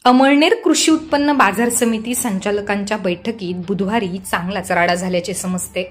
अमळनेर कृषी उत्पन्न बाजार समिती संचालकांच्या बैठकीत बुधवारी चांगलाच राडा झाल्याचे समजते।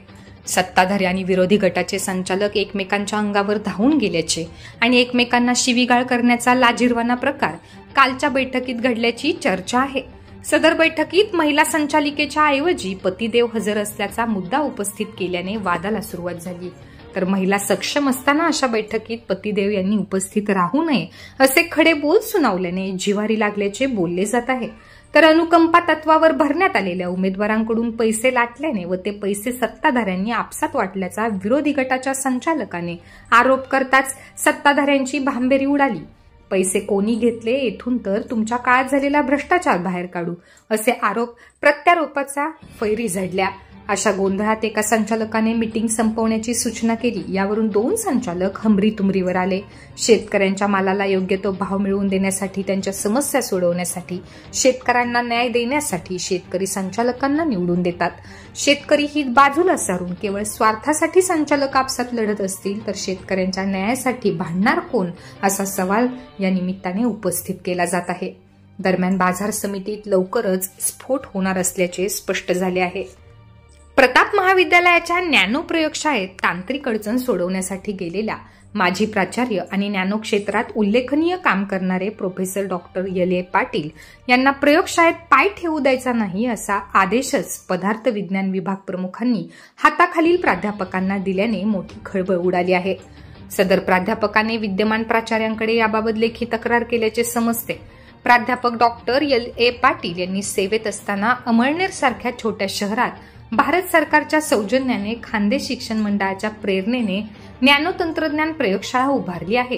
सत्ताधारी आणि विरोधी गटाचे संचालक एकमेकांच्या अंगावर धावून गेल्याचे आणि एकमेकांना शिवीगाळ करण्याचा लाजिरवाणा प्रकार कालच्या बैठकीत घडल्याची चर्चा आहे। सदर बैठकीत महिला संचालिकेच्या ऐवजी पतिदेव हजर असल्याचा मुद्दा उपस्थित केल्याने वादाला सुरुवात झाली। तर महिला सक्षम असताना अशा बैठकीत पतिदेव यांनी उपस्थित राहू नये असे खडे बोल सुनावल्याने जिव्हारी लागल्याचे बोलले जात आहे। तर अनुकंपा तत्वावर भरण्यात आलेल्या उमेदवारांकडून पैसे लाटल्याने व ते पैसे सत्ताधाऱ्यांनी आपसात वाटल्याचा विरोधी गटाच्या संचालकाने आरोप करताच सत्ताधाऱ्यांची भांबेरी उडाली। पैसे कोणी घेतले येथून तर तुमच्या काळात झालेला भ्रष्टाचार बाहेर काढू असे आरोप प्रत्यारोपाचा फैरी झडल्या। अशा गोंधळात एका संचालकाने मीटिंग संपवण्याची सूचना केली। यावरून दोन संचालक हमरीतुमरीवर आले। शेतकऱ्यांच्या मालाला योग्य तो भाव मिळवून देण्यासाठी, त्यांच्या समस्या सोडवण्यासाठी, शेतकऱ्यांना न्याय देण्यासाठी शेतकरी संचालकांना निवडून देतात। शेतकरी हित बाजूला सारून केवळ स्वार्थासाठी संचालक आपसात लढत असतील तर शेतकऱ्यांच्या न्यायासाठी भांडणार कोण असा सवाल या निमित्ताने उपस्थित केला जात आहे। दरम्यान बाजार समितीत लवकरच स्फोट होणार असल्याचे स्पष्ट झाले आहे। प्रताप महाविद्यालयाच्या नॅनो प्रयोगशाळेत तांत्रिक अडचण सोडवण्यासाठी गेलेल्या माजी प्राचार्य आणि नॅनो क्षेत्रात उल्लेखनीय काम करणारे प्रोफेसर डॉक्टर एल.ए. पाटील यांना प्रयोगशाळेत पाय ठेवू द्यायचा नाही असा आदेशच पदार्थ विज्ञान विभाग प्रमुखांनी हाताखालील प्राध्यापकांना दिल्याने मोठी खळबळ उडाली आहे। सदर प्राध्यापकाने विद्यमान प्राचार्यांकडे याबाबत लेखी तक्रार केल्याचे समजते। प्राध्यापक डॉक्टर एल.ए. पाटील यांनी सेवेत असताना अमळनेर सारख्या छोट्या शहरात भारत सरकारच्या सौजन्याने खांदे शिक्षण मंडळाच्या प्रेरणेने नॅनो तंत्रज्ञान प्रयोगशाळा उभारली आहे।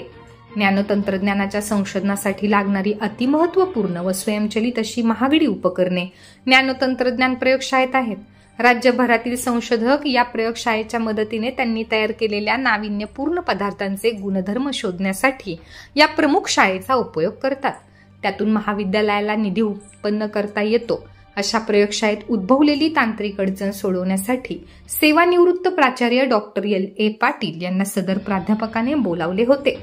नॅनो तंत्रज्ञानाच्या संशोधनासाठी लागणारी अतिमहत्वपूर्ण व स्वयंचलित अशी महागडी उपकरणे नॅनो तंत्रज्ञान प्रयोगशाळेत आहेत। राज्यभरातील संशोधक या प्रयोगशाळेच्या मदतीने त्यांनी तयार केलेल्या नाविन्यपूर्ण पदार्थांचे गुणधर्म शोधण्यासाठी या प्रमुख शाळेचा उपयोग करतात। त्यातून महाविद्यालयाला निधी उत्पन्न करता येतो। अशा प्रयोगशाळेत उद्भवलेली तांत्रिक अडचण सोडवण्यासाठी सेवानिवृत्त प्राचार्य डॉक्टर एल.ए. पाटील यांना सदर प्राध्यापकाने बोलावले होते।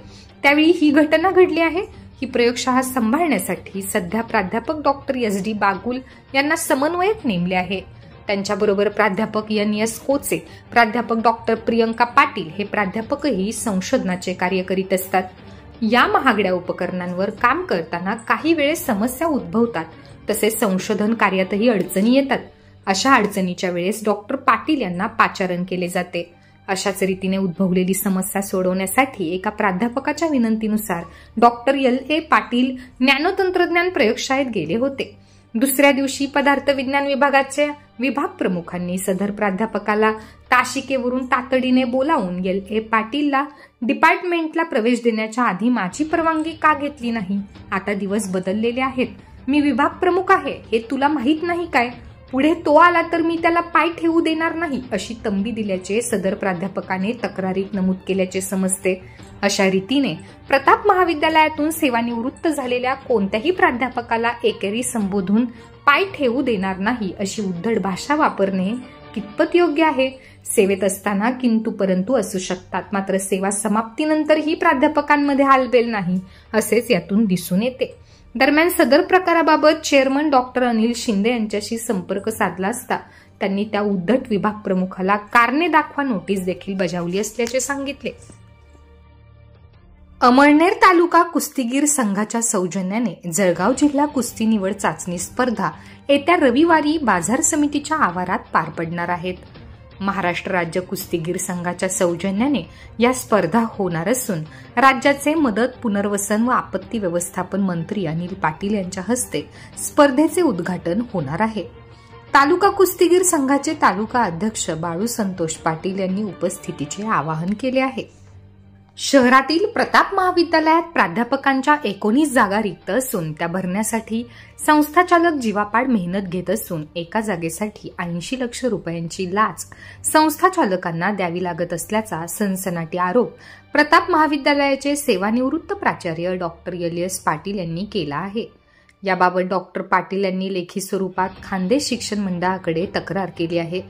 त्यावेळी ही घटना घडली आहे। ही प्रयोगशाळा सांभाळण्यासाठी सध्या प्राध्यापक डॉक्टर एस.डी. बागुल यांना समन्वयक नेमले आहे। त्यांच्याबरोबर प्राध्यापक एन.एस. कोचे, प्राध्यापक डॉक्टर प्रियंका पाटील हे प्राध्यापकही संशोधनाचे कार्य करीत असतात। या महागड्या उपकरणांवर काम करताना काही वेळेस समस्या उद्भवतात, तसेच संशोधन कार्यातही अडचणी येतात। अशा अडचणीच्या वेळेस डॉक्टर पाटील यांना पाचारण केले जाते। अशाच रीतीने उद्भवलेली समस्या सोडवण्यासाठी एका प्राध्यापकाच्या विनंतीनुसार डॉक्टर एल.ए. पाटील नॅनो तंत्रज्ञान प्रयोगशाळेत गेले होते। दुसऱ्या दिवशी पदार्थ विज्ञान विभागाच्या विभाग प्रमुखांनी सदर प्राध्यापकाला ताशिकेवरून तातडीने बोलावून एल.ए. पाटीलला डिपार्टमेंटला प्रवेश देण्याच्या आधी माझी परवानगी का घेतली नाही? आता दिवस बदललेले आहेत, मी विभाग प्रमुख आहे हे तुला माहित नाही काय? पुढे तो आला तर मी त्याला पाय ठेवू देणार नाही अशी तंबी दिल्याचे सदर प्राध्यापकाने तक्रारीत नमूद केल्याचे समजते। अशा रीतीने प्रताप महाविद्यालयातून सेवानिवृत्त झालेल्या कोणत्याही प्राध्यापकाला एकेरी संबोधून पाय ठेवू देणार नाही अशी उद्धट भाषा वापरणे कितपत योग्य आहे? सेवेत असताना किंतु परंतु असू शकतात, मात्र सेवा समाप्तीनंतरही प्राध्यापकांमध्ये हालबेल नाही असेच यातून दिसून येते। दरम्यान सदर प्रकाराबाबत चेअरमन डॉक्टर अनिल शिंदे यांच्याशी संपर्क साधला असता त्यांनी त्या उद्धट विभाग प्रमुखाला कारणे दाखवा नोटीस देखील बजावली असल्याचे सांगितले। अमळनेर तालुका कुस्तीगीर संघाच्या सौजन्याने जळगाव जिल्हा कुस्ती निवड चाचणी स्पर्धा येत्या रविवारी बाजार समितीच्या आवारात पार पडणार आहेत। महाराष्ट्र राज्य कुस्तीगीर संघाच्या सौजन्याने या स्पर्धा होणार असून राज्याचे मदत, पुनर्वसन व आपत्ती व्यवस्थापन मंत्री अनिल पाटील यांच्या हस्ते स्पर्धेचे उद्घाटन होणार आहे। तालुका कुस्तीगीर संघाचे तालुका अध्यक्ष बाळू संतोष पाटील यांनी उपस्थितीचे आवाहन केले आहे। शहरातील प्रताप महाविद्यालयात प्राध्यापकांच्या 19 जागा रिक्त असून त्या भरण्यासाठी संस्थाचालक जीवापाड मेहनत घेत असून एका जागेसाठी 80 लाख रुपयांची लाच संस्थाचालकांना द्यावी लागत असल्याचा सनसनाटी आरोप प्रताप महाविद्यालयाचे सेवानिवृत्त प्राचार्य डॉक्टर एल.एस. पाटील यांनी केला आहे। याबाबत डॉक्टर पाटील यांनी लेखी स्वरूपात खांदे शिक्षण मंडळाकडे तक्रार केली आहे।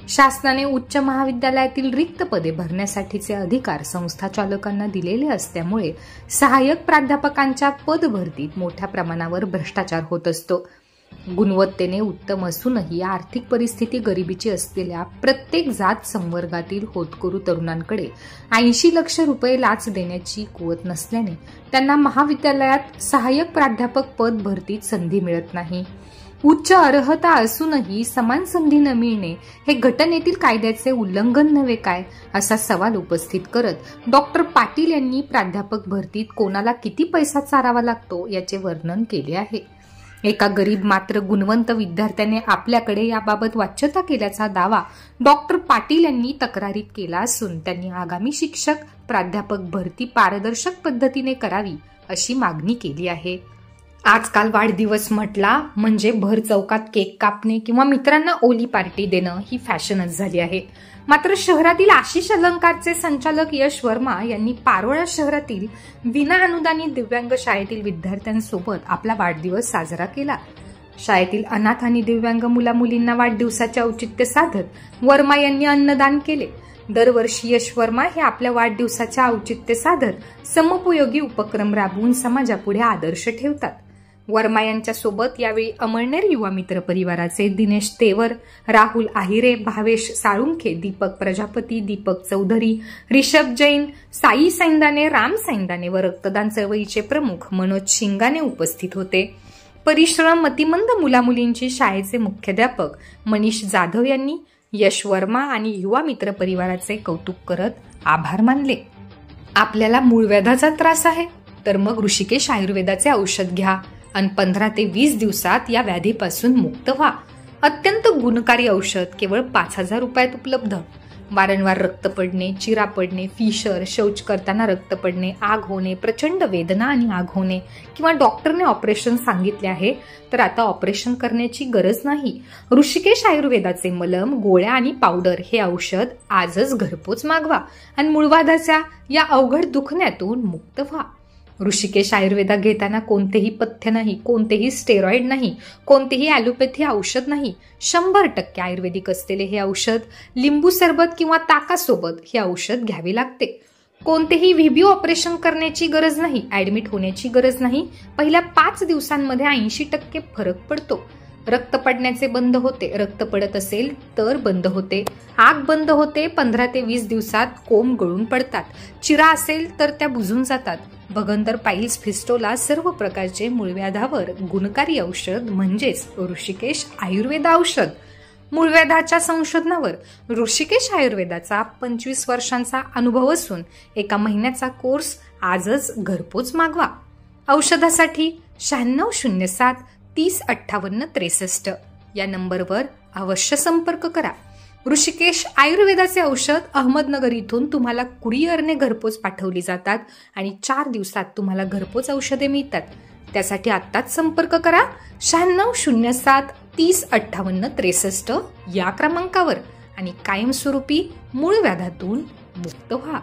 शासनाने उच्च महाविद्यालयातील रिक्त पदे भरण्यासाठीचे अधिकार संस्थाचालकांना दिलेले असल्यामुळे सहाय्यक प्राध्यापकांच्या पदभरतीत मोठ्या प्रमाणावर भ्रष्टाचार होत असतो. गुणवत्तेने उत्तम असूनही आर्थिक परिस्थिती गरिबीची असलेल्या प्रत्येक जात संवर्गातील होतकरू तरुणांकडे 80 लक्ष रुपये लाच देण्याची कुवत नसल्याने त्यांना महाविद्यालयात सहाय्यक प्राध्यापक पद भरतीत संधी मिळत नाही. उच्च अर्हता असूनही समान संधी न मिळणे हे घटनेतील कायद्याचे उल्लंघन नव्हे काय, असा सवाल उपस्थित करत डॉक्टर पाटील यांनी प्राध्यापक भरतीत कोणाला किती पैसा चारावा लागतो याचे वर्णन केले आहे. एका गरीब मात्र गुणवंत विद्यार्थ्याने आपल्याकडे याबाबत वाच्यता केल्याचा दावा डॉक्टर पाटील यांनी तक्रारीत केला असून त्यांनी आगामी शिक्षक प्राध्यापक भरती पारदर्शक पद्धतीने करावी अशी मागणी केली आहे. आजकाल वाढदिवस म्हटला म्हणजे भर चौकात केक कापणे किंवा मित्रांना ओली पार्टी देणं ही फॅशनच झाली आहे. मात्र शहरातील आशिष अलंकारचे संचालक यश वर्मा यांनी पारोळा शहरातील विना अनुदानित दिव्यांग शाळेतील विद्यार्थ्यांसोबत आपला वाढदिवस साजरा केला. शाळेतील अनाथ आणि दिव्यांग मुलामुलींना वाढदिवसाचे औचित्य साधत वर्मा यांनी अन्नदान केले. दरवर्षी यश वर्मा हे आपल्या वाढदिवसाचे औचित्य साधत समोपयोगी उपक्रम राबवून समाजापुढे आदर्श ठेवतात. वर्मा यांच्यासोबत यावेळी अमळनेर युवा मित्र परिवाराचे दिनेश तेवर, राहुल आहिरे, भावेश साळुंखे, दीपक प्रजापती, दीपक चौधरी, रिषभ जैन, साई सैंदाने, राम सैंदाने व रक्तदान चळवळीचे प्रमुख मनोज शिंगाने उपस्थित होते. परिश्रम मतिमंद मुलामुलींची शाळेचे मुख्याध्यापक मनीष जाधव यांनी यश वर्मा आणि युवा मित्र परिवाराचे कौतुक करत आभार मानले. आपल्याला मूळव्याधाचा त्रास आहे तर मग ऋषिकेश आयुर्वेदाचे औषध घ्या आणि 15 ते 20 दिवसात या व्याधीपासून मुक्त व्हा. अत्यंत गुणकारी औषध केवळ 5,000 रुपयात उपलब्ध. वारंवार रक्त पडणे, चिरा पडणे, फिशर, शौच करताना रक्त पडणे, आग होणे, प्रचंड वेदना आणि आग होणे किंवा डॉक्टरने ऑपरेशन सांगितले आहे तर आता ऑपरेशन करण्याची गरज नाही. ऋषिकेश आयुर्वेदाचे मलम, गोळ्या आणि पावडर हे औषध आजच घरपोच मागवा आणि मूळव्याधाच्या या अवघड दुखण्यातून मुक्त व्हा. ऋषिकेश आयुर्वेदा घेताना कोणतेही पथ्य नाही, कोणतेही स्टेरॉइड नाही, कोणतेही ॲलोपॅथी औषध नाही. 100% आयुर्वेदिक असलेले हे औषध लिंबू सरबत किंवा ताकासोबत हे औषध घ्यावे लागते. कोणतेही व्हीबीओ ऑपरेशन करण्याची गरज नाही, ऍडमिट होण्याची गरज नाही. पहिल्या 5 दिवसांमध्ये 80% फरक पडतो. रक्त पडण्याचे बंद होते, रक्त पडत असेल तर बंद होते, आग बंद होते. 15 ते 20 दिवसात कोंब गळून पडतात. चिरा असेल तर त्या बुजून जातात. भगंदर, पाईल्स, फिस्टोला सर्व प्रकारचे मूळव्याधावर गुणकारी औषध म्हणजेच ऋषिकेश आयुर्वेद औषध. मूळव्याधाच्या संशोधनावर ऋषिकेश आयुर्वेदाचा 25 वर्षांचा अनुभव असून एका महिन्याचा कोर्स आजच घरपोच मागवा. औषधासाठी 9607 305863 या नंबरवर अवश्य संपर्क करा. ऋषिकेश आयुर्वेदाचे औषध अहमदनगर इथून तुम्हाला कुरिअरने घरपोच पाठवली जातात आणि 4 दिवसात तुम्हाला घरपोच औषधे मिळतात. त्यासाठी आत्ताच संपर्क करा 9607 305863 या क्रमांकावर आणि कायमस्वरूपी मूळव्याधातून मुक्त व्हा.